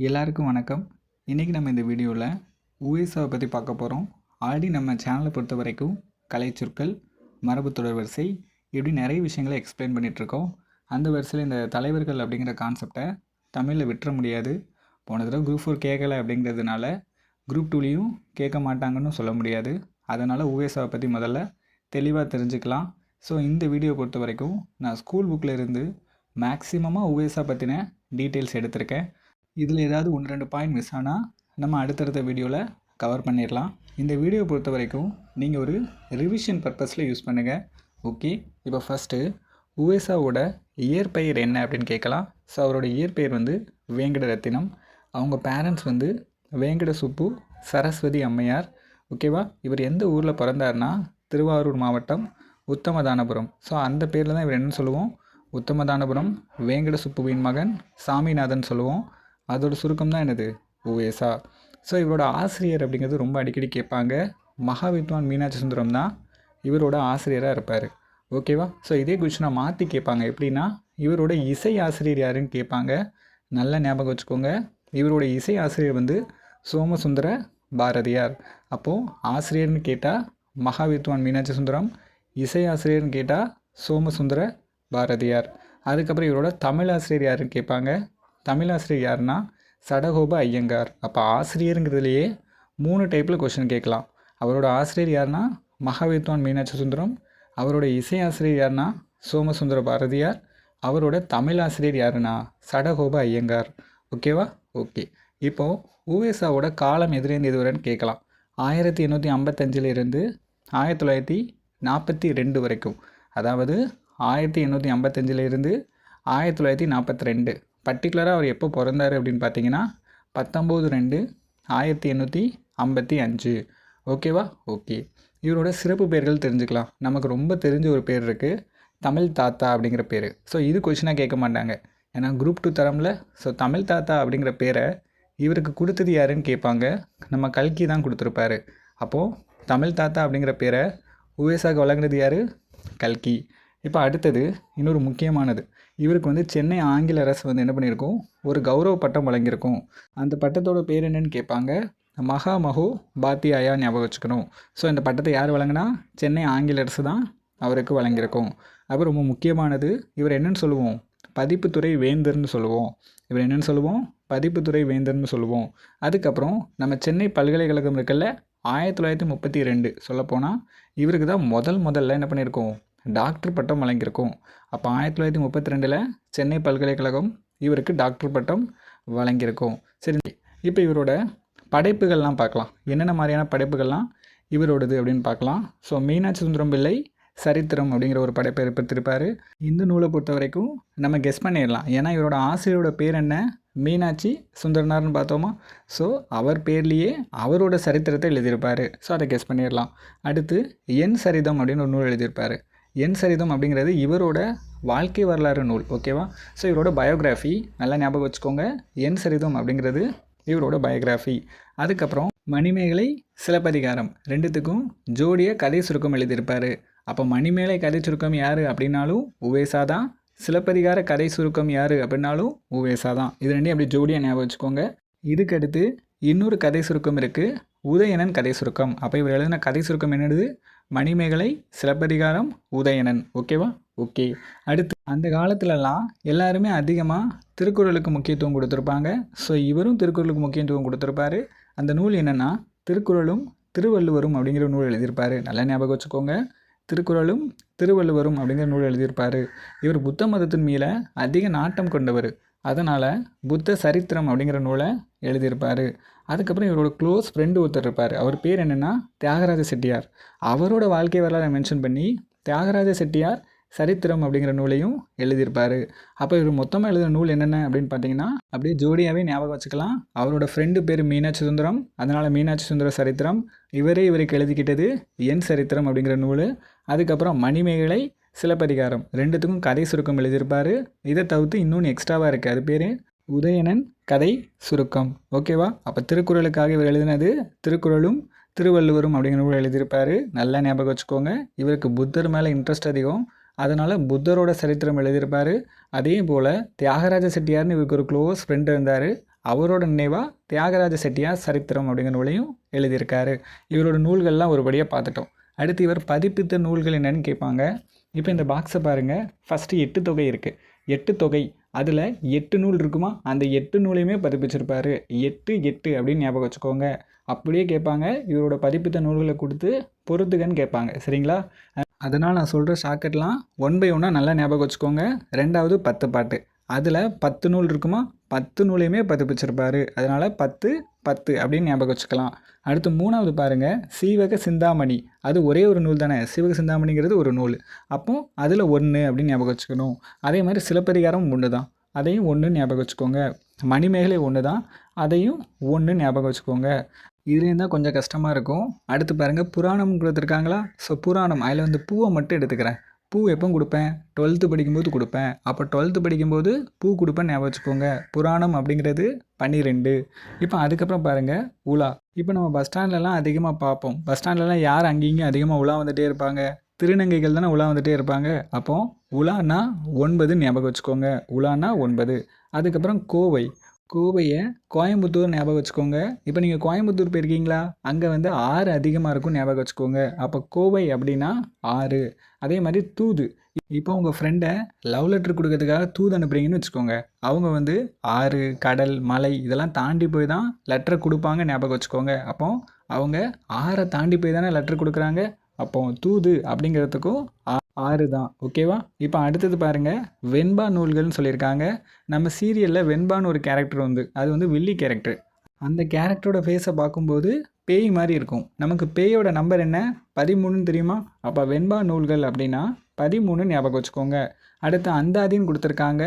எல்லாருக்கும் வணக்கம். இன்றைக்கி நம்ம இந்த வீடியோவில் உவேசாவை பற்றி பார்க்க போகிறோம். ஆல்ரெடி நம்ம சேனலை பொறுத்த வரைக்கும் கலைச்சொற்கள், மரபு தொடர் வரிசை இப்படி நிறைய விஷயங்களை எக்ஸ்பிளைன் பண்ணிகிட்ருக்கோம். அந்த வரிசையில் இந்த தலைவர்கள் அப்படிங்கிற கான்செப்டை தமிழில் விட்டுற முடியாது. போன தடவை குரூப் 4 கேட்கலை அப்படிங்கிறதுனால குரூப் 2லேயும் கேட்க மாட்டாங்கன்னு சொல்ல முடியாது. அதனால் உவேசாவை பற்றி முதல்ல தெளிவாக தெரிஞ்சுக்கலாம். ஸோ இந்த வீடியோ பொறுத்த வரைக்கும் நான் ஸ்கூல் புக்கில் இருந்து மேக்ஸிமமாக உவேசா பற்றின டீட்டெயில்ஸ் எடுத்திருக்கேன். இதில் ஏதாவது 1-2 பாயிண்ட் மிஸ் ஆனால் நம்ம அடுத்தடுத்த வீடியோவில் கவர் பண்ணிடலாம். இந்த வீடியோ பொறுத்த வரைக்கும் நீங்கள் ஒரு ரிவிஷன் பர்பஸில் யூஸ் பண்ணுங்கள். ஓகே, இப்போ ஃபஸ்ட்டு உவேசாவோட இயற்பெயர் என்ன அப்படின்னு கேட்கலாம். ஸோ அவரோட இயற்பெயர் வேங்கட ரத்தினம். அவங்க பேரண்ட்ஸ் வேங்கட சுப்பு, சரஸ்வதி அம்மையார். ஓகேவா? இவர் எந்த ஊரில் பிறந்தார்னா திருவாரூர் மாவட்டம் உத்தமதானபுரம். ஸோ அந்த பேரில் தான் இவர் என்னன்னு சொல்லுவோம், உத்தமதானபுரம் வேங்கட சுப்புவின் மகன் சாமிநாதன் சொல்லுவோம். அதோட சுருக்கம் தான் என்னது, உவேசா. ஸோ இவரோட ஆசிரியர் அப்படிங்கிறது ரொம்ப அடிக்கடி கேட்பாங்க. மகாவித்வான் மீனாட்சி சுந்தரம் தான் இவரோட ஆசிரியராக இருப்பார். ஓகேவா? ஸோ இதே கொஸ்டினை மாற்றி கேட்பாங்க. எப்படின்னா இவரோட இசை ஆசிரியர் யாருன்னு கேட்பாங்க. நல்ல ஞாபகம் வச்சுக்கோங்க. இவரோட இசை ஆசிரியர் சோமசுந்தர பாரதியார். அப்போது ஆசிரியர்னு கேட்டால் மகாவித்வான் மீனாட்சி சுந்தரம், இசை ஆசிரியர்னு கேட்டால் சோமசுந்தர பாரதியார். அதுக்கப்புறம் இவரோட தமிழ் ஆசிரியர் யாருன்னு கேட்பாங்க. தமிழ் ஆசிரியர் யாருன்னா சடகோப ஐயங்கார். அப்போ ஆசிரியருங்கிறதுலையே 3 டைப்பில் கொஸ்டின் கேட்கலாம். அவரோட ஆசிரியர் யாருன்னா மகாவித்வான் மீனாட்சி சுந்தரம், அவரோட இசை ஆசிரியர் யாருன்னா சோமசுந்தர பாரதியார், அவரோட தமிழ் ஆசிரியர் யாருன்னா சடகோப ஐயங்கார். ஓகேவா? ஓகே. இப்போது உவேசாவோட காலம் எதுலேருந்து எதுவரைன்னு கேட்கலாம். 1855 1942 வரைக்கும். அதாவது 1855 1942. பர்டிகுலராக அவர் எப்போ பிறந்தார் அப்படின்னு பார்த்தீங்கன்னா 19/2/1855. ஓகேவா? ஓகே. இவரோட சிறப்பு பெயர்கள் தெரிஞ்சுக்கலாம். நமக்கு ரொம்ப தெரிஞ்ச ஒரு பேர் இருக்குது, தமிழ் தாத்தா அப்படிங்கிற பேர். ஸோ இது கொஷினாக கேட்க மாட்டாங்க, ஏன்னா குரூப் 2 தரமில். ஸோ தமிழ் தாத்தா அப்படிங்கிற பேரை இவருக்கு கொடுத்தது யாருன்னு கேட்பாங்க. நம்ம கல்கி தான் கொடுத்துருப்பாரு. அப்போது தமிழ் தாத்தா அப்படிங்கிற பேரை உவேசாவுக்கு வழங்கினது யார்? கல்கி. இப்போ அடுத்தது இன்னொரு முக்கியமானது. இவருக்கு சென்னை ஆங்கில அரசு என்ன பண்ணியிருக்கோம், ஒரு கௌரவ பட்டம் வழங்கியிருக்கும். அந்த பட்டத்தோட பேர் என்னன்னு கேட்பாங்க. மகாமஹோ பாத்தியாயா ஞாபகம் வச்சுக்கணும். ஸோ இந்த பட்டத்தை யார் வழங்கினா, சென்னை ஆங்கில அரசு தான் அவருக்கு வழங்கியிருக்கும். அப்போ ரொம்ப முக்கியமானது, இவர் என்னன்னு சொல்லுவோம், பதிப்புத்துறை வேந்தர்னு சொல்லுவோம். இவர் என்னன்னு சொல்லுவோம், பதிப்புத்துறை வேந்தர்னு சொல்லுவோம். அதுக்கப்புறம் நம்ம சென்னை பல்கலைக்கழகம் இருக்குல்ல, 1932 சொல்லப்போனால் இவருக்கு தான் முதல்ல என்ன பண்ணியிருக்கோம், டாக்டர் பட்டம் வழங்கியிருக்கும். அப்போ 1932 சென்னை பல்கலைக்கழகம் இவருக்கு டாக்டர் பட்டம் வழங்கியிருக்கும். சரி, இப்போ இவரோட படைப்புகள்லாம் பார்க்கலாம். என்னென்ன மாதிரியான படைப்புகள்லாம் இவரோடது அப்படின்னு பார்க்கலாம். ஸோ மீனாட்சி சுந்தரம் பிள்ளை சரித்திரம் அப்படிங்கிற ஒரு படைப்பை ஏற்படுத்தியிருப்பார். இந்த நூலை பொறுத்த வரைக்கும் நம்ம கெஸ் பண்ணிடலாம், ஏன்னா இவரோட ஆசிரியரோட பேர் என்ன, மீனாட்சி சுந்தரனார்னு பார்த்தோமா. ஸோ அவர் பேர்லேயே அவரோட சரித்திரத்தை எழுதியிருப்பார். ஸோ அதை கெஸ் பண்ணிடலாம். அடுத்து என் சரிதம் அப்படின்னு ஒரு நூல் எழுதியிருப்பார். என் சரிதம் அப்படிங்கிறது இவரோட வாழ்க்கை வரலாறு நூல். ஓகேவா? ஸோ இவரோட பயோகிராஃபி நல்லா ஞாபகம் வச்சுக்கோங்க. என் சரிதம் அப்படிங்கிறது இவரோட பயோகிராஃபி. அதுக்கப்புறம் மணிமேகலை சிலப்பதிகாரம் ரெண்டுத்துக்கும் ஜோடியாக கதை சுருக்கம் எழுதியிருப்பார். அப்போ மணிமேகலை கதை சுருக்கம் யார் அப்படின்னாலும் உவேசா தான், சிலப்பதிகார கதை சுருக்கம் யார் அப்படின்னாலும் உவேசா தான். இது ரெண்டையும் அப்படி ஜோடியாக ஞாபகம் வச்சுக்கோங்க. இதுக்கடுத்து இன்னொரு கதை சுருக்கம் இருக்குது, உதயணன் கதை சுருக்கம். அப்போ இவர் எழுதின கதை சுருக்கம் என்னது, மணிமேகலை, சிலப்பதிகாரம், உதயணன். ஓகேவா? ஓகே. அடுத்து அந்த காலத்துலலாம் எல்லாருமே அதிகமாக திருக்குறளுக்கு முக்கியத்துவம் கொடுத்துருப்பாங்க. ஸோ இவரும் திருக்குறளுக்கு முக்கியத்துவம் கொடுத்துருப்பாரு. அந்த நூல் என்னென்னா திருக்குறளும் திருவள்ளுவரும் அப்படிங்கிற நூல் எழுதியிருப்பார். நல்லா ஞாபகம் வச்சுக்கோங்க, திருக்குறளும் திருவள்ளுவரும் அப்படிங்கிற நூல் எழுதியிருப்பார். இவர் புத்த மதத்தின் மேலே அதிக நாட்டம் கொண்டவர். அதனால் புத்த சரித்திரம் அப்படிங்கிற நூலை எழுதியிருப்பார். அதுக்கப்புறம் இவரோட க்ளோஸ் ஃப்ரெண்டு ஒருத்தர் இருப்பார். அவர் பேர் என்னென்னா தியாகராஜ செட்டியார். அவரோட வாழ்க்கை வரலாறை மென்ஷன் பண்ணி தியாகராஜ செட்டியார் சரித்திரம் அப்படிங்கிற நூலையும் எழுதியிருப்பார். அப்போ இவர் மொத்தமாக எழுதின நூல் என்னென்ன அப்படின்னு பார்த்தீங்கன்னா அப்படியே ஜோடியாகவே ஞாபகம் வச்சுக்கலாம். அவரோட ஃப்ரெண்டு பேர் மீனாட்சி சுந்தரம், அதனால் மீனாட்சி சுந்தர சரித்திரம். இவருக்கு எழுதிக்கிட்டது என் சரித்திரம் அப்படிங்கிற நூல். அதுக்கப்புறம் மணிமேகலை, சிலப்பதிகாரம் ரெண்டுத்துக்கும் கதை சுருக்கம் எழுதியிருப்பார். இதை தவிர்த்து இன்னொன்று எக்ஸ்ட்ராவாக இருக்குது, அது பேர் உதயணன் கதை சுருக்கம். ஓகேவா? அப்போ திருக்குறளுக்காக இவர் எழுதினது திருக்குறளும் திருவள்ளுவரும் அப்படிங்கிற நூல் எழுதியிருப்பார். நல்லா ஞாபகம் வச்சுக்கோங்க. இவருக்கு புத்தர் மேலே இன்ட்ரெஸ்ட் அதிகம். அதனால் புத்தரோட சரித்திரம் எழுதியிருப்பார். அதே போல் தியாகராஜ செட்டியார்னு இவருக்கு ஒரு க்ளோஸ் ஃப்ரெண்ட் இருந்தார். அவரோட நினைவாக தியாகராஜ செட்டியார் சரித்திரம் அப்படிங்கிற நூலையும் எழுதியிருக்காரு. இவரோட நூல்கள்லாம் ஒருபடியாக பார்த்துட்டோம். அடுத்து இவர் பதிப்பித்த நூல்கள் என்னென்னு கேட்பாங்க. இப்போ இந்த பாக்ஸை பாருங்கள். ஃபஸ்ட்டு 8 தொகை இருக்குது. 8 தொகை, அதில் 8 நூல் இருக்குமா, அந்த 8 நூலையுமே பதிப்பிச்சிருப்பார். 8 8 அப்படின்னு ஞாபகம் வச்சுக்கோங்க. அப்படியே கேட்பாங்க, இவரோட பதிப்பித்த நூல்களை கொடுத்து பொறுத்துக்கன்னு கேட்பாங்க. சரிங்களா? அதனால் நான் சொல்கிற ஷார்ட்கட்லாம் 1 by 1 நல்லா ஞாபகம் வச்சுக்கோங்க. ரெண்டாவது 10 பாட்டு, அதில் 10 நூல் இருக்குமா, 10 நூலையுமே பதிப்பிச்சிருப்பார். அதனால் 10 10 அப்படின்னு ஞாபகம் வச்சுக்கலாம். அடுத்து 3வது பாருங்கள், சீவக சிந்தாமணி. அது ஒரே ஒரு நூல் தானே, சீவக சிந்தாமணிங்கிறது ஒரு நூல். அப்போது அதில் 1 அப்படின்னு ஞாபகம் வச்சுக்கணும். அதே மாதிரி சிலப்பதிகாரம் 1 தான், அதையும் 1 ஞாபகம் வச்சுக்கோங்க. மணிமேகலை 1 தான், அதையும் 1 ஞாபகம் வச்சுக்கோங்க. இதுலேயும் தான் கொஞ்சம் கஷ்டமாக இருக்கும். அடுத்து பாருங்கள், புராணம் கொடுத்துருக்காங்களா. ஸோ புராணம், அதில் வந்து பூவை மட்டும் எடுத்துக்கிறேன். பூ எப்போ கொடுப்பேன், 12th படிக்கும்போது கொடுப்பேன். அப்போ 12th படிக்கும்போது பூ கொடுப்பேன்னு ஞாபகம் வச்சுக்கோங்க. புராணம் அப்படிங்கிறது 12. இப்போ அதுக்கப்புறம் பாருங்கள், உலா. இப்போ நம்ம பஸ் ஸ்டாண்ட்லலாம் அதிகமாக பார்ப்போம். பஸ் ஸ்டாண்ட்லலாம் யார் அங்கேயும் அதிகமாக உலா வந்துகிட்டே இருப்பாங்க, திருநங்கைகள் தானே உலா வந்துகிட்டே இருப்பாங்க. அப்போது உலானா 9 ஞாபகம் வச்சுக்கோங்க. உலானா 9. அதுக்கப்புறம் கோவை. கோவையை கோயம்புத்தூர் ஞாபகம் வச்சுக்கோங்க. இப்போ நீங்கள் கோயம்புத்தூர் போயிருக்கீங்களா, அங்கே வந்து 6 அதிகமாக இருக்கும் ஞாபகம் வச்சுக்கோங்க. அப்போ கோவை அப்படின்னா 6. அதே மாதிரி தூது. இப்போ உங்கள் ஃப்ரெண்டை லவ் லெட்டர் கொடுக்கறதுக்காக தூது அனுப்புறீங்கன்னு வச்சுக்கோங்க. அவங்க வந்து 6 கடல் மலை இதெல்லாம் தாண்டி போய் தான் லெட்டரை கொடுப்பாங்க ஞாபகம் வச்சுக்கோங்க. அப்போ அவங்க 6 தாண்டி போய் தானே லெட்டர் கொடுக்குறாங்க. அப்போ தூது அப்படிங்கிறதுக்கும் 6 தான். ஓகேவா? இப்போ அடுத்தது பாருங்கள், வெண்பா நூல்கள்னு சொல்லியிருக்காங்க. நம்ம சீரியலில் வெண்பான்னு ஒரு கேரக்டர் வந்து, அது வந்து வில்லி கேரக்டர். அந்த கேரக்டரோட ஃபேஸை பார்க்கும்போது பேய் மாதிரி இருக்கும். நமக்கு பேயோட நம்பர் என்ன, 13ன்னு தெரியுமா. அப்போ வெண்பா நூல்கள் அப்படின்னா 13 ஞாபகம் வச்சுக்கோங்க. அடுத்து அந்தாதின்னு கொடுத்துருக்காங்க.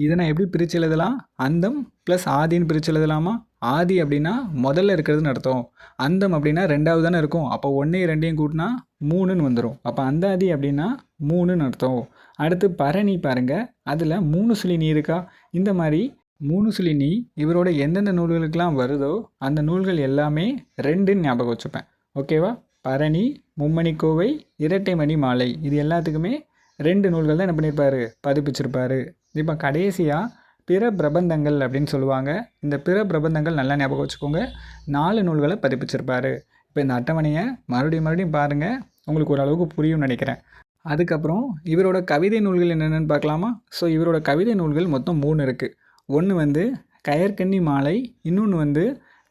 இதை நான் எப்படி பிரித்து எழுதலாம், அந்தம் ப்ளஸ் ஆதின்னு பிரித்து எழுதலாமா. ஆதி அப்படின்னா முதல்ல இருக்கிறதுன்னு அர்த்தம். அந்தம் அப்படின்னா 2வது தானே இருக்கும். அப்போ 1 2 கூட்டினா 3ன்னு வந்துடும். அப்போ அந்தாதி அப்படின்னா 3ன்னு அர்த்தம். அடுத்து பரணி பாருங்கள், அதில் 3 சுழி நீ இருக்கா. இந்த மாதிரி 3 சுழி நீ இவரோட எந்தெந்த நூல்களுக்கெல்லாம் வருதோ அந்த நூல்கள் எல்லாமே 2ன்னு ஞாபகம் வச்சுப்பேன். ஓகேவா? பரணி, மும்மணி கோவை, இரட்டை மணி மாலை, இது எல்லாத்துக்குமே 2 நூல்கள் தான் என்ன பண்ணியிருப்பார், பதிப்பிச்சிருப்பார். இப்போ கடைசியாக பிற பிரபந்தங்கள் அப்படின்னு சொல்லுவாங்க. இந்த பிற பிரபந்தங்கள் நல்லா ஞாபகம் வச்சுக்கோங்க. 4 நூல்களை பதிப்பிச்சிருப்பார். இப்போ இந்த அட்டவணையை மறுபடியும் பாருங்கள், உங்களுக்கு ஓரளவுக்கு புரியும்னு நினைக்கிறேன். அதுக்கப்புறம் இவரோட கவிதை நூல்கள் என்னென்னு பார்க்கலாமா. ஸோ இவரோட கவிதை நூல்கள் மொத்தம் 3 இருக்குது. ஒன்று வந்து கயற்கண்ணி மாலை, இன்னொன்று வந்து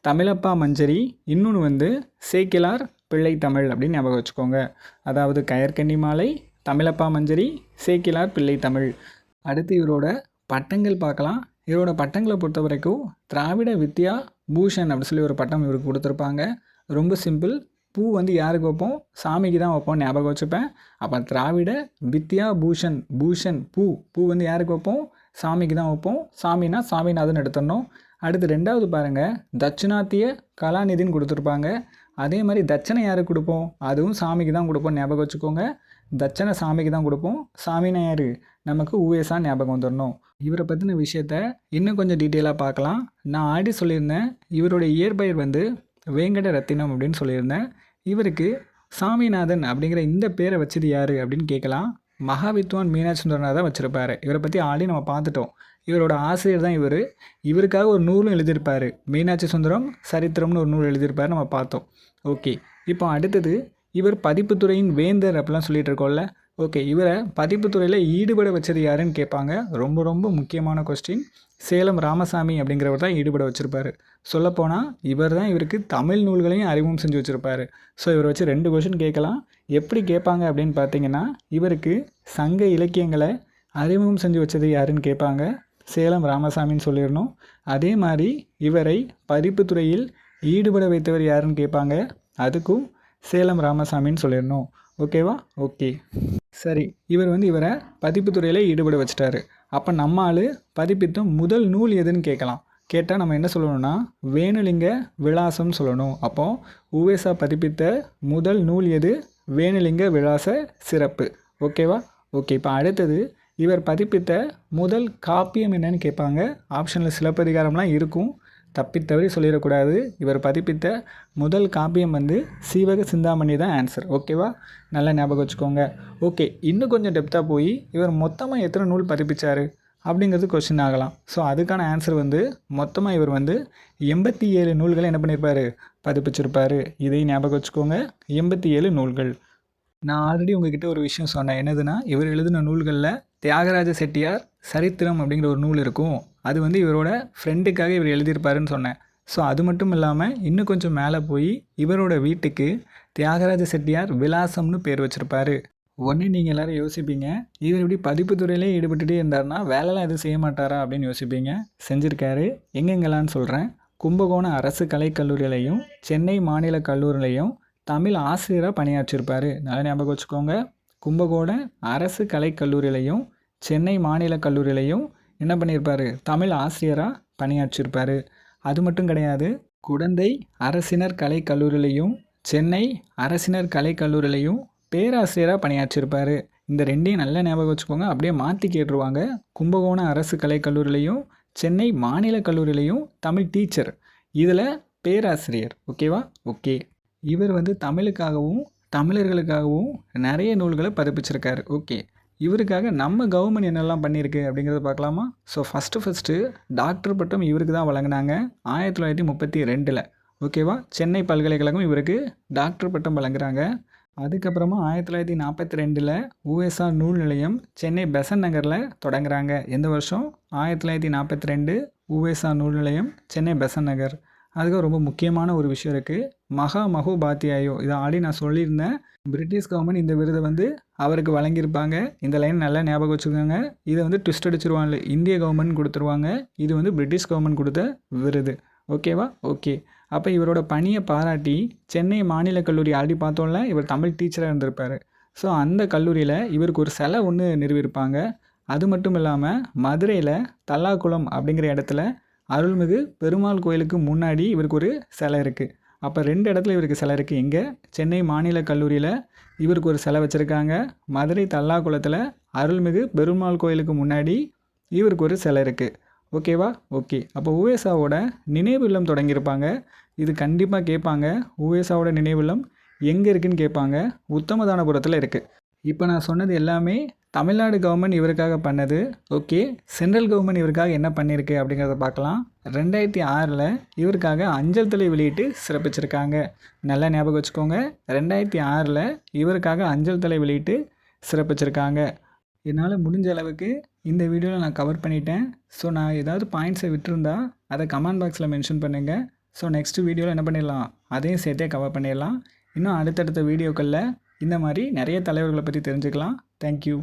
தமிழப்பா மஞ்சரி, இன்னொன்று வந்து சேக்கிலார் பிள்ளை தமிழ் அப்படின்னு ஞாபகம் வச்சுக்கோங்க. அதாவது கயற்கண்ணி மாலை, தமிழப்பா மஞ்சரி, சேக்கிலார் பிள்ளை தமிழ். அடுத்து இவரோட பட்டங்கள் பார்க்கலாம். இவரோட பட்டங்களை பொறுத்த வரைக்கும் திராவிட வித்யா பூஷன் அப்படின்னு சொல்லி ஒரு பட்டம் இவருக்கு கொடுத்துருப்பாங்க. ரொம்ப சிம்பிள். பூ வந்து யாருக்கு வைப்போம், சாமிக்கு தான் வைப்போம் ஞாபகம் வச்சுப்பேன். அப்போ திராவிட வித்யா பூஷன், பூஷன் பூ வந்து யாருக்கு வைப்போம், சாமிக்கு தான் வைப்போம். சாமினா சாமிநாதன் எடுத்துடணும். அடுத்து 2வது பாருங்கள், தட்சிணாத்திய கலாநிதின்னு கொடுத்துருப்பாங்க. அதே மாதிரி தட்சணை யாருக்கு கொடுப்போம், அதுவும் சாமிக்கு தான் கொடுப்போம் ஞாபகம் வச்சுக்கோங்க. தட்சணை சாமிக்கு தான் கொடுப்போம். சாமினா யார், நமக்கு ஊவேசா ஞாபகம் வந்துடணும். இவரை பற்றின விஷயத்த இன்னும் கொஞ்சம் டீட்டெயிலாக பார்க்கலாம். நான் ஆடி சொல்லியிருந்தேன், இவருடைய இயற்பெயர் வந்து வேங்கட ரத்தினம் அப்படின்னு சொல்லியிருந்தேன். இவருக்கு சாமிநாதன் அப்படிங்கிற இந்த பேரை வச்சது யார் அப்படின்னு கேட்கலாம். மகாவித்வான் மீனாட்சி சுந்தரனார் தான் வச்சுருப்பார். இவரை பற்றி ஆல்ரெடி நம்ம பார்த்துட்டோம். இவரோட ஆசிரியர் தான் இவர். இவருக்காக ஒரு நூலும் எழுதியிருப்பார், மீனாட்சி சுந்தரம் சரித்திரம்னு ஒரு நூல் எழுதியிருப்பார், நம்ம பார்த்தோம். ஓகே, இப்போ அடுத்தது இவர் பதிப்புத்துறையின் வேந்தர் அப்படிலாம் சொல்லிட்டு இருக்கோம்ல. ஓகே, இவரை பதிப்புத்துறையில் ஈடுபட வச்சது யாருன்னு கேட்பாங்க. ரொம்ப முக்கியமான கொஸ்டின். சேலம் ராமசாமி அப்படிங்கிறவர் தான் ஈடுபட வச்சுருப்பார். சொல்லப்போனால் இவர் தான் இவருக்கு தமிழ் நூல்களையும் அறிமுகம் செஞ்சு வச்சுருப்பார். ஸோ இவரை வச்சு 2 கொஸ்டின் கேட்கலாம். எப்படி கேட்பாங்க அப்படின்னு பார்த்தீங்கன்னா, இவருக்கு சங்க இலக்கியங்களை அறிமுகம் செஞ்சு வச்சது யாருன்னு கேட்பாங்க. சேலம் ராமசாமின்னு சொல்லிடணும். அதே மாதிரி இவரை பதிப்புத்துறையில் ஈடுபட வைத்தவர் யாருன்னு கேட்பாங்க. அதுக்கும் சேலம் ராமசாமின்னு சொல்லிடணும். ஓகேவா? ஓகே, சரி. இவர் வந்து இவரை பதிப்புத்துறையில் ஈடுபட வச்சிட்டாரு. அப்போ நம்ம ஆள் பதிப்பித்த முதல் நூல் எதுன்னு கேட்கலாம். கேட்டால் நம்ம என்ன சொல்லணும்னா வேணுலிங்க விலாசம்னு சொல்லணும். அப்போது ஊவேசா பதிப்பித்த முதல் நூல் எது, வேணுலிங்க விலாச சிறப்பு. ஓகேவா? ஓகே, இப்போ அடுத்தது இவர் பதிப்பித்த முதல் காப்பியம் என்னன்னு கேட்பாங்க. ஆப்ஷனில் சிலப்பதிகாரம்லாம் இருக்கும், தப்பித்தவறி சொல்லிடக்கூடாது. இவர் பதிப்பித்த முதல் காப்பியம் வந்து சீவக சிந்தாமணி தான் ஆன்சர். ஓகேவா? நல்லா ஞாபகம் வச்சுக்கோங்க. ஓகே, இன்னும் கொஞ்சம் டெப்த்தாக போய் இவர் மொத்தமாக எத்தனை நூல் பதிப்பிச்சார் அப்படிங்கிறது கொஸ்டின் ஆகலாம். ஸோ அதுக்கான ஆன்சர் வந்து மொத்தமாக இவர் வந்து 87 நூல்களை என்ன பண்ணியிருப்பார், பதிப்பிச்சிருப்பார். இதையும் ஞாபகம் வச்சுக்கோங்க, 87 நூல்கள். நான் ஆல்ரெடி உங்ககிட்ட ஒரு விஷயம் சொன்னேன். என்னதுன்னா, இவர் எழுதின நூல்களில் தியாகராஜ செட்டியார் சரித்திரம் அப்படிங்கிற ஒரு நூல் இருக்கும். அது வந்து இவரோட ஃப்ரெண்டுக்காக இவர் எழுதியிருப்பாருன்னு சொன்னேன். ஸோ அது மட்டும் இல்லாமல் இன்னும் கொஞ்சம் மேலே போய் இவரோட வீட்டுக்கு தியாகராஜ செட்டியார் விலாசம்னு பேர் வச்சுருப்பார். உடனே நீங்கள் எல்லோரும் யோசிப்பீங்க, இவர் இப்படி பதிப்பு துறையிலே ஈடுபட்டுகிட்டே இருந்தார்னா வேலைலாம் எதுவும் செய்ய மாட்டாரா அப்படின்னு யோசிப்பீங்க. செஞ்சுருக்காரு. எங்கெங்கெல்லான்னு சொல்கிறேன். கும்பகோணம் அரசு கலைக்கல்லூரியிலையும் சென்னை மாநில கல்லூரியிலையும் தமிழ் ஆசிரியராக பணியாற்றியிருப்பார். நல்லா ஞாபகம் வச்சுக்கோங்க. கும்பகோணம் அரசு கலைக்கல்லூரியிலையும் சென்னை மாநில கல்லூரியிலையும் என்ன பண்ணியிருப்பார், தமிழ் ஆசிரியராக பணியாற்றியிருப்பார். அது மட்டும் கிடையாது, குடந்தை அரசினர் கலைக்கல்லூரியிலையும் சென்னை அரசினர் கலைக்கல்லூரியிலையும் பேராசிரியராக பணியாற்றியிருப்பார். இந்த ரெண்டையும் நல்லா ஞாபகம் வச்சுக்கோங்க. அப்படியே மாற்றி கேட்டுருவாங்க. கும்பகோணம் அரசு கலைக்கல்லூரியிலையும் சென்னை மாநில கல்லூரியிலையும் தமிழ் டீச்சர், இதில் பேராசிரியர். ஓகேவா? ஓகே. இவர் வந்து தமிழுக்காகவும் தமிழர்களுக்காகவும் நிறைய நூல்களை பதிப்பிச்சிருக்காரு. ஓகே, இவருக்காக நம்ம கவர்மெண்ட் என்னெல்லாம் பண்ணியிருக்கு அப்படிங்கிறத பார்க்கலாமா? ஸோ ஃபஸ்ட்டு டாக்டர் பட்டம் இவருக்கு தான் வழங்கினாங்க 1932. ஓகேவா? சென்னை பல்கலைக்கழகம் இவருக்கு டாக்டர் பட்டம் வழங்குறாங்க. அதுக்கப்புறமா 1942 USR நூல் நிலையம் சென்னை பெசன்ட் நகரில் தொடங்குறாங்க. எந்த வருஷம்? 1942 USR நூல் நிலையம் சென்னை பெசன்ட் நகர். அதுக்கு ரொம்ப முக்கியமான ஒரு விஷயம் இருக்குது. மகா மகோபாத்தியாயோ, இதை ஆல்ரெடி நான் சொல்லியிருந்தேன். பிரிட்டிஷ் கவர்மெண்ட் இந்த விருதை வந்து அவருக்கு வழங்கியிருப்பாங்க. இந்த லைன் நல்லா ஞாபகம் வச்சுக்கோங்க. இதை வந்து ட்விஸ்ட் அடிச்சிருவாங்க. இந்திய கவர்மெண்ட் கொடுத்துருவாங்க. இது வந்து பிரிட்டிஷ் கவர்மெண்ட் கொடுத்த விருது. ஓகேவா? ஓகே. அப்போ இவரோட பணியை பாராட்டி சென்னை மாநில கல்லூரி ஆல்ரெடி பார்த்தோம்ல, இவர் தமிழ் டீச்சராக இருந்திருப்பார். ஸோ அந்த கல்லூரியில் இவருக்கு ஒரு சிலை ஒன்று நிறுவியிருப்பாங்க. அது மட்டும் இல்லாமல் மதுரையில் தல்லாக்குளம் அப்படிங்கிற இடத்துல அருள்மிகு பெருமாள் கோயிலுக்கு முன்னாடி இவருக்கு ஒரு சிலை இருக்குது. அப்போ 2 இடத்துல இவருக்கு சிலை இருக்குது. எங்கே? சென்னை மாநில கல்லூரியில் இவருக்கு ஒரு சிலை வச்சுருக்காங்க. மதுரை தல்லாக்குளத்தில் அருள்மிகு பெருமாள் கோயிலுக்கு முன்னாடி இவருக்கு ஒரு சிலை இருக்குது. ஓகேவா? ஓகே. அப்போ உவேசாவோட நினைவு இல்லம் தொடங்கியிருப்பாங்க. இது கண்டிப்பாக கேட்பாங்க. உவேசாவோட நினைவு இல்லம் எங்கே இருக்குதுன்னு கேட்பாங்க. உத்தமதானபுரத்தில் இருக்குது. இப்போ நான் சொன்னது எல்லாமே தமிழ்நாடு கவர்மெண்ட் இவருக்காக பண்ணது. ஓகே, சென்ட்ரல் கவர்மெண்ட் இவருக்காக என்ன பண்ணியிருக்கு அப்படிங்கிறத பார்க்கலாம். 2006 இவருக்காக அஞ்சல் தலை வெளியிட்டு சிறப்பிச்சிருக்காங்க. நல்லா ஞாபகம் வச்சுக்கோங்க. 2006 இவருக்காக அஞ்சல் தலை வெளியிட்டு சிறப்பிச்சிருக்காங்க. என்னால் முடிஞ்ச அளவுக்கு இந்த வீடியோவில் நான் கவர் பண்ணிட்டேன். ஸோ நான் ஏதாவது பாயிண்ட்ஸை விட்டுருந்தா அதை கமெண்ட் பாக்ஸில் மென்ஷன் பண்ணுங்கள். ஸோ நெக்ஸ்ட் வீடியோவில் என்ன பண்ணிடலாம், அதையும் சேர்த்தே கவர் பண்ணிடலாம். இன்னும் அடுத்தடுத்த வீடியோக்களில் இந்த மாதிரி நிறைய தலைவர்களை பற்றி தெரிஞ்சுக்கலாம். தேங்க்யூ.